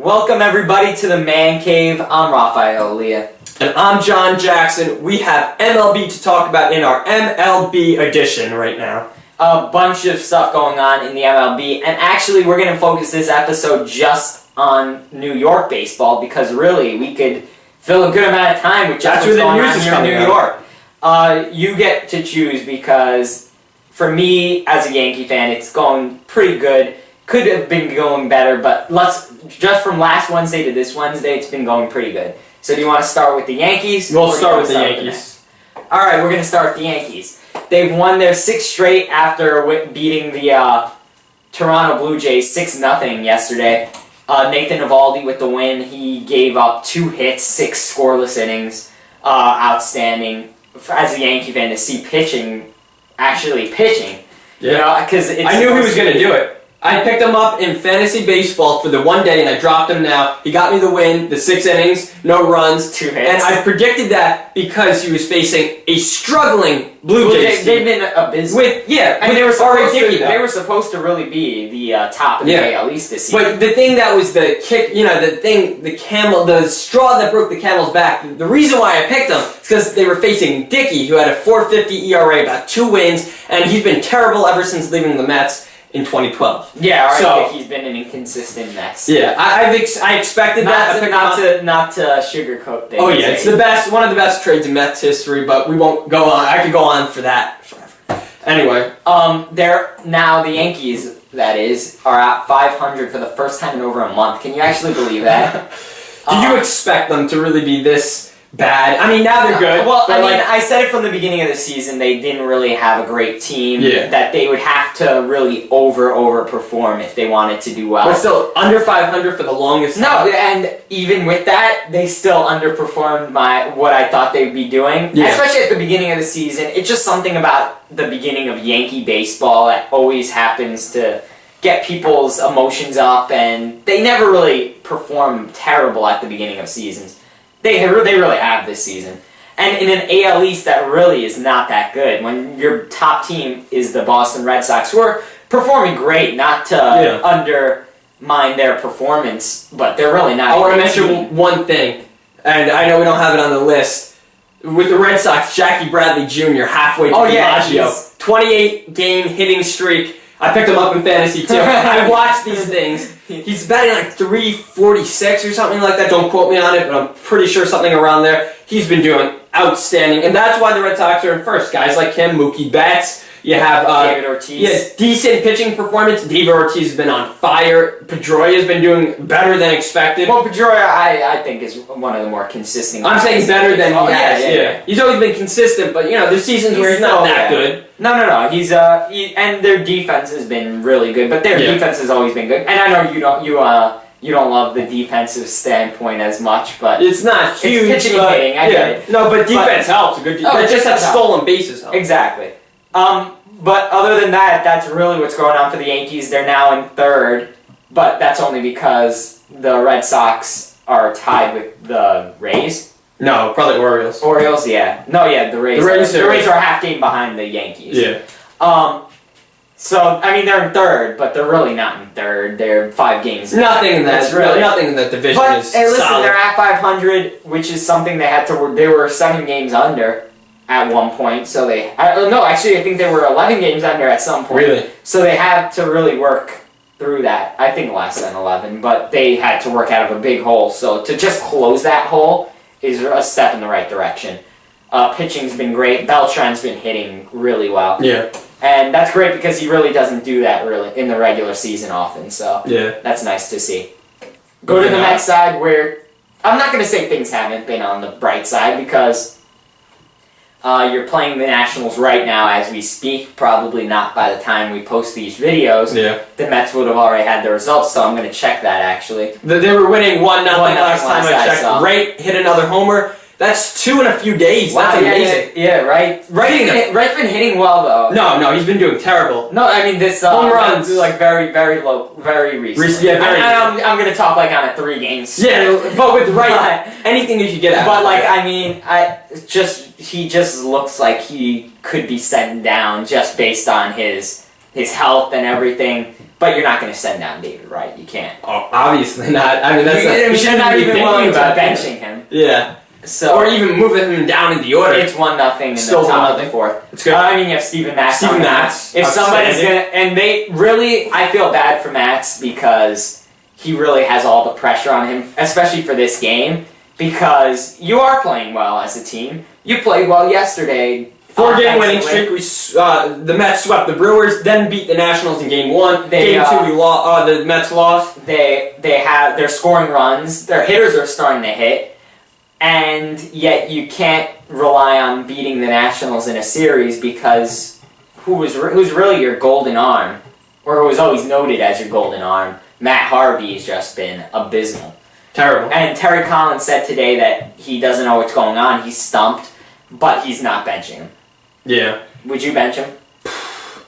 Welcome everybody to the Man Cave. I'm Raphael Leah. And I'm John Jackson. We have MLB to talk about in our MLB edition right now. A bunch of stuff going on in the MLB, and actually we're going to focus this episode just on New York baseball because really we could fill a good amount of time with just what's going on here in New York. You get to choose because for me as a Yankee fan it's going pretty good. Could have been going better, but just from last Wednesday to this Wednesday it's been going pretty good. So do you want to start with the Yankees? We'll start with the Yankees. Alright, we're going to start with the Yankees. They've won their 6th straight after beating the Toronto Blue Jays 6-0 yesterday. Nathan Eovaldi with the win. He gave up 2 hits, 6 scoreless innings. Outstanding. As a Yankee fan, to see actually pitching. Yeah. You know, 'cause I knew he was going to do it. I picked him up in fantasy baseball for the one day, and I dropped him now. He got me the win, the 6 innings, no runs. 2 hits. And I predicted that because he was facing a struggling Blue Jays team. They've been abysmal. And they were supposed to really be the top of the AL East this season. But the thing that was the kick, the straw that broke the camel's back, the reason why I picked them is because they were facing Dickey, who had a 4.50 ERA, about 2 wins, and he's been terrible ever since leaving the Mets in 2012. Yeah, alright. So, he's been an inconsistent Mets. Yeah, I expected that. Not to sugarcoat things. Oh yeah, it's one of the best trades in Mets history, but we won't go on. I could go on for that forever. Anyway, the Yankees, that is, are at 500 for the first time in over a month. Can you actually believe that? Did you expect them to really be this bad? I mean, now they're good. Well, I said it from the beginning of the season. They didn't really have a great team. Yeah. That they would have to really overperform if they wanted to do well. But still, under 500 for the longest time. No, and even with that, they still underperformed what I thought they would be doing. Yeah. Especially at the beginning of the season. It's just something about the beginning of Yankee baseball that always happens to get people's emotions up, and they never really perform terrible at the beginning of seasons. They really have this season. And in an AL East that really is not that good. When your top team is the Boston Red Sox, who are performing great, not to undermine their performance, but they're really not. I want to mention one thing, and I know we don't have it on the list. With the Red Sox, Jackie Bradley Jr. halfway to DiMaggio. 28-game hitting streak. I picked him up in fantasy too. I watched these things. He's batting like 346 or something like that. Don't quote me on it, but I'm pretty sure something around there. He's been doing outstanding, and that's why the Red Sox are in first. Guys like him, Mookie Betts. You have David Ortiz. Yeah, decent pitching performance. David Ortiz has been on fire. Pedroia has been doing better than expected. Well, Pedroia, I think, is one of the more consistent guys. I'm saying better than he has. Yeah. He's always been consistent, but there's seasons where he's not that good. No. He's and their defense has been really good, but their defense has always been good. And I know you don't love the defensive standpoint as much, but it's not huge. It's pitching and hitting. I get it. No, but defense helps. A good defense. Just that stolen bases help. Exactly. But other than that, that's really what's going on for the Yankees. They're now in 3rd, but that's only because the Red Sox are tied with the Rays. No, probably Orioles. Orioles, yeah. No, yeah, the Rays. The Rays are a half game behind the Yankees. Yeah. So, I mean, they're in 3rd, but they're really not in 3rd. They're 5 games. Nothing in that division is listen, solid. They're at 500, which is something they had to. They were 7 games under at one point, so I think they were 11 games under at some point. Really? So they had to really work through that. I think less than 11, but they had to work out of a big hole. So to just close that hole is a step in the right direction. Pitching's been great. Beltran's been hitting really well. Yeah. And that's great because he really doesn't do that really in the regular season often. So that's nice to see. Go to the Mets side where I'm not going to say things haven't been on the bright side because you're playing the Nationals right now as we speak. Probably not by the time we post these videos. Yeah. The Mets would have already had the results, so I'm going to check that actually. They were winning 1-0 last time I checked. Wright hit another homer. That's 2 in a few days. Wow, that's amazing. Yeah, right. Wright's been hitting well though. No, he's been doing terrible. No, I mean this home runs like very low, very recent. Yeah, very. I'm gonna talk like on a 3 games. Yeah, but with Wright, anything you should get out. But like I mean, he just looks like he could be sent down just based on his his health and everything. But you're not going to send down David Wright. You can't. Oh, obviously not. I mean, you're not even willing to benching him. Yeah. So, or even moving him down in the order. It's 1-0 in Still the top of the fourth. It's good. I mean, you have Steven Matz. If somebody's gonna, and they really, I feel bad for Matz because he really has all the pressure on him, especially for this game, because you are playing well as a team. You played well yesterday. 4-game winning streak. The Mets swept the Brewers, then beat the Nationals in Game 1. Game 2, the Mets lost. They're scoring runs. Their hitters are starting to hit. And yet you can't rely on beating the Nationals in a series because who's really your golden arm, or who was always noted as your golden arm, Matt Harvey, has just been abysmal. Terrible. And Terry Collins said today that he doesn't know what's going on. He's stumped, but he's not benching him. Yeah. Would you bench him?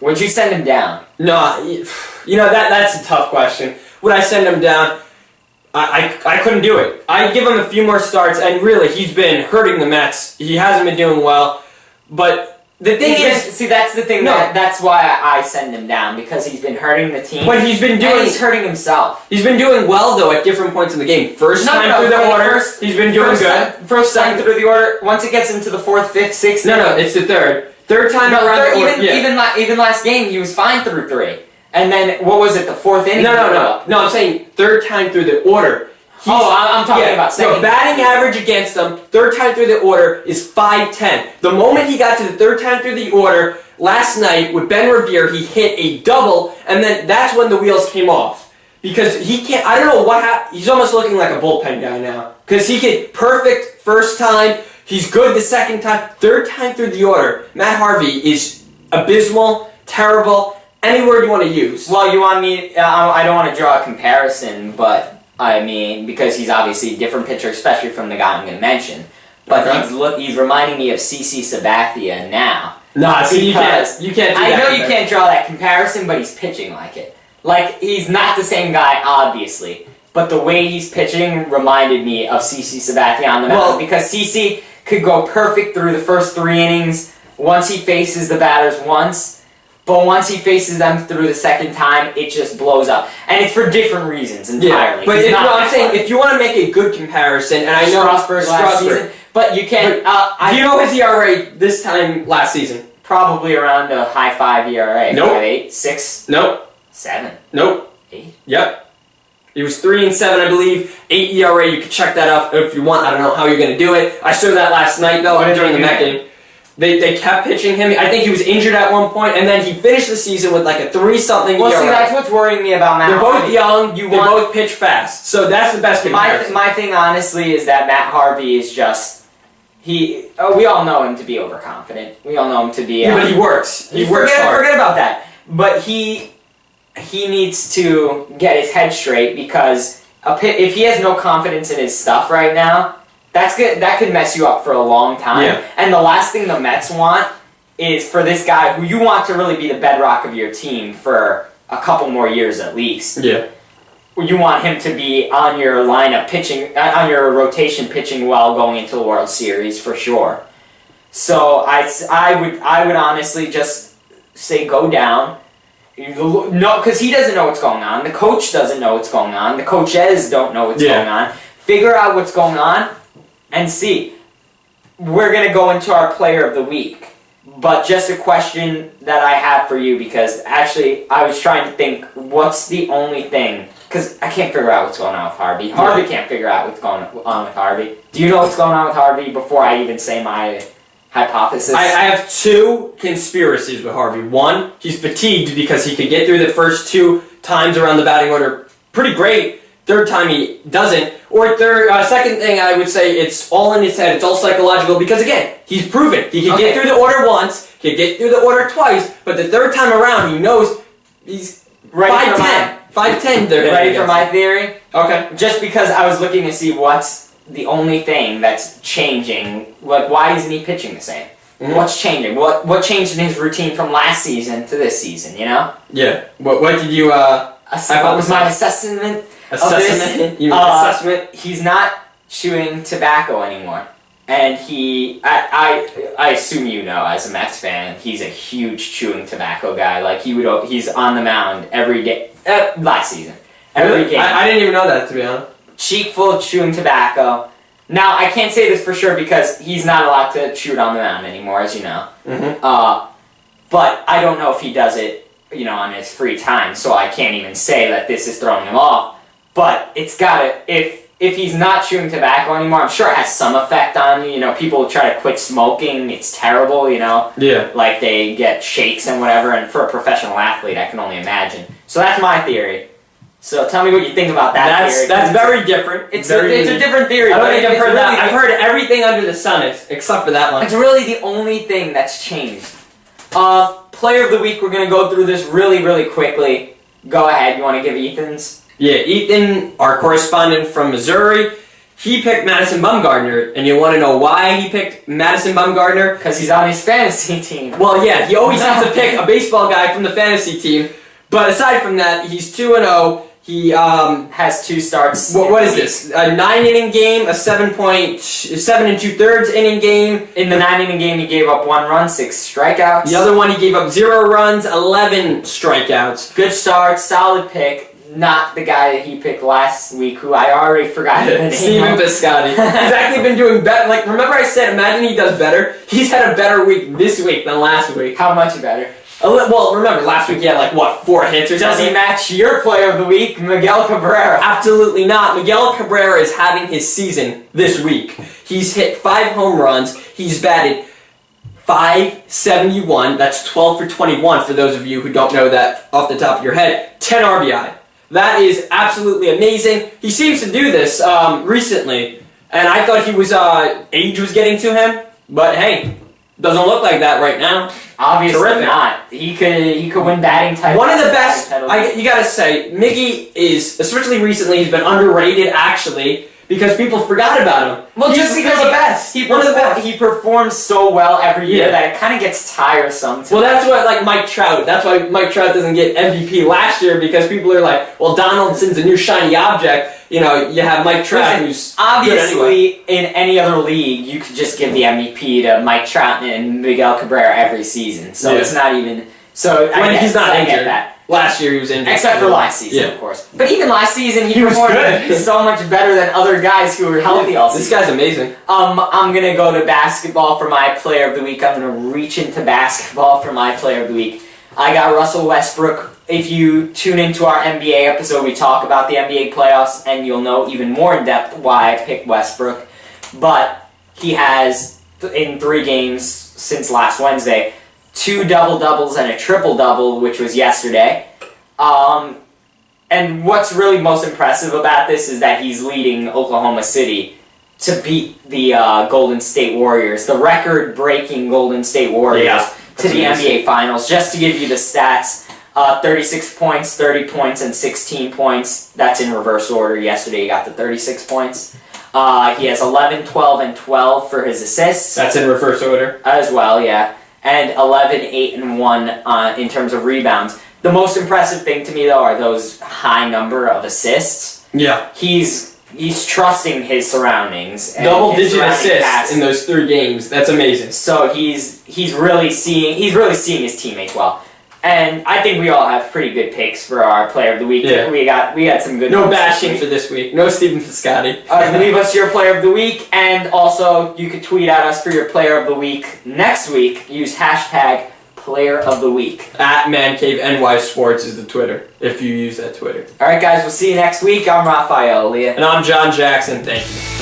Would you send him down? No, that's a tough question. Would I send him down? I couldn't do it. I'd give him a few more starts, and really, he's been hurting the Mets. He hasn't been doing well. But the thing is... See, that's the thing. No. That's why I send him down, because he's been hurting the team. But he's hurting himself. He's been doing well, though, at different points in the game. First time through the order, he's been doing good. First time through the order, once it gets into the fourth, fifth, sixth... No, it's the third. Third time around the order. Even last game, he was fine through 3. And then, what was it, the fourth inning? No, I'm saying third time through the order. I'm talking about second. No, batting average against them, third time through the order, is .510. The moment he got to the third time through the order, last night, with Ben Revere, he hit a double, and then that's when the wheels came off. Because he can't, I don't know what happened, he's almost looking like a bullpen guy now. Because he hit perfect first time, he's good the second time, third time through the order. Matt Harvey is abysmal, terrible, any word you want to use. Well, you want me, I don't want to draw a comparison, but... I mean, because he's obviously a different pitcher, especially from the guy I'm going to mention. But he's reminding me of CC Sabathia now. Nah, see, you can't do that. I know you can't draw that comparison, but he's pitching like it. Like, he's not the same guy, obviously. But the way he's pitching reminded me of CC Sabathia on the mound. Because CC could go perfect through the first 3 innings once he faces the batters once. But once he faces them through the second time, it just blows up. And it's for different reasons entirely. Yeah, but I'm saying, if you want to make a good comparison, and I know Strasburg last season, but you can't... do you know his ERA this time last season? Probably around a high 5 ERA. Nope. 8, 6? Nope. 7? Nope. 8? Yep. He was 3 and 7, I believe. 8 ERA, you can check that up if you want. I don't know how you're going to do it. I showed that last night, though, during the Met game. They kept pitching him. I think he was injured at one point, and then he finished the season with like a 3-something ERA. Well, see, that's what's worrying me about Matt. They're both young. They both pitch fast. So that's the best comparison. My thing, honestly, is that Matt Harvey is just... we all know him to be overconfident. We all know him to be... but he works. He works hard. Forget about that. But he needs to get his head straight, because if he has no confidence in his stuff right now... That's good. That could mess you up for a long time. Yeah. And the last thing the Mets want is for this guy, who you want to really be the bedrock of your team for a couple more years at least. Yeah. You want him to be on your lineup pitching, on your rotation pitching well going into the World Series for sure. So I would honestly just say go down. No, because he doesn't know what's going on. The coach doesn't know what's going on. The coaches don't know what's going on. Figure out what's going on. And see, we're going to go into our player of the week. But just a question that I have for you, because actually I was trying to think, what's the only thing? Because I can't figure out what's going on with Harvey. Harvey can't figure out what's going on with Harvey. Do you know what's going on with Harvey before I even say my hypothesis? I have 2 conspiracies with Harvey. One, he's fatigued because he could get through the first 2 times around the batting order pretty great. Third time he doesn't. Or second thing, I would say it's all in his head. It's all psychological because, again, he's proven. He can get through the order once, he can get through the order twice, but the third time around, he knows he's 5'10". 5'10". Ready for my theory? Okay. Just because I was looking to see what's the only thing that's changing. Like, why isn't he pitching the same? Mm-hmm. What's changing? What changed in his routine from last season to this season, you know? Yeah. What did you... what was my assessment? Assessment? You mean assessment? He's not chewing tobacco anymore. And I assume you know, as a Mets fan, he's a huge chewing tobacco guy. Like, he's on the mound every day, last season. Every game. I didn't even know that, to be honest. Cheek full of chewing tobacco. Now, I can't say this for sure because he's not allowed to chew it on the mound anymore, as you know. Mm-hmm. But I don't know if he does it, on his free time, so I can't even say that this is throwing him off. But it's gotta, if he's not chewing tobacco anymore, I'm sure it has some effect on you. People try to quit smoking. It's terrible, Yeah. Like they get shakes and whatever, and for a professional athlete, I can only imagine. So that's my theory. So tell me what you think about that theory. That's very different. It's a different theory. I don't think I've heard that. I've heard everything under the sun except for that one. It's really the only thing that's changed. Player of the week, we're going to go through this really, really quickly. Go ahead. You want to give Ethan's? Yeah, Ethan, our correspondent from Missouri, he picked Madison Bumgarner, and you want to know why he picked Madison Bumgarner? Because he's on his fantasy team. Well, yeah, he always has to pick a baseball guy from the fantasy team, but aside from that, he's 2-0. He has 2 starts. What is this? A 9-inning game, a 7 2/3 inning game. In the 9-inning game, he gave up 1 run, 6 strikeouts. The other one, he gave up 0 runs, 11 strikeouts. Good start, solid pick. Not the guy that he picked last week, who I already forgot the name. Steven Piscotty. He's actually been doing better. Like, remember I said, imagine he does better? He's had a better week this week than last week. How much better? Well, remember, last week he had 4 hits or something? Does he match your player of the week, Miguel Cabrera? Absolutely not. Miguel Cabrera is having his season this week. He's hit 5 home runs. He's batted .571. That's 12 for 21 for those of you who don't know that off the top of your head. 10 RBI. That is absolutely amazing. He seems to do this recently, and I thought he was age was getting to him, but hey, doesn't look like that right now. Obviously Terrific. not. He could win batting titles. One of the best. You gotta say, Miggy is, especially recently, he's been underrated actually because people forgot about him. Well, just because the best. He performs so well every year that it kind of gets tiresome. Well, that's what Mike Trout. That's why Mike Trout doesn't get MVP last year because people are like, well, Donaldson's a new shiny object. You have Mike Trout, who's obviously in any other league, you could just give the MVP to Mike Trout and Miguel Cabrera every season. So it's not even. So he's not injured. I get that. Last year he was injured. Except for last season, of course. But even last season, he performed so much better than other guys who were healthy all season. This guy's amazing. I'm going to go to basketball for my player of the week. I'm going to reach into basketball for my player of the week. I got Russell Westbrook. If you tune into our NBA episode, we talk about the NBA playoffs, and you'll know even more in depth why I picked Westbrook. But he has, in 3 games since last Wednesday, 2 double-doubles and a triple-double, which was yesterday. And what's really most impressive about this is that he's leading Oklahoma City to beat the Golden State Warriors, the record-breaking Golden State Warriors, to the NBA Finals. Just to give you the stats, 36 points, 30 points, and 16 points. That's in reverse order. Yesterday he got the 36 points. He has 11, 12, and 12 for his assists. That's in reverse order. As well, yeah. And 11, 8, and 1 in terms of rebounds. The most impressive thing to me, though, are those high number of assists. Yeah. He's trusting his surroundings. Double-digit assists in those 3 games. That's amazing. So he's really seeing his teammates well. And I think we all have pretty good picks for our player of the week. Yeah. We got some good. No bashing for this week. No Steven Piscotty. Leave us your player of the week, and also you could tweet at us for your player of the week next week. Use hashtag player of the week. @ManCaveNY Sports is the Twitter, if you use that Twitter. All right, guys, we'll see you next week. I'm Raphael Leah. And I'm John Jackson. Thank you.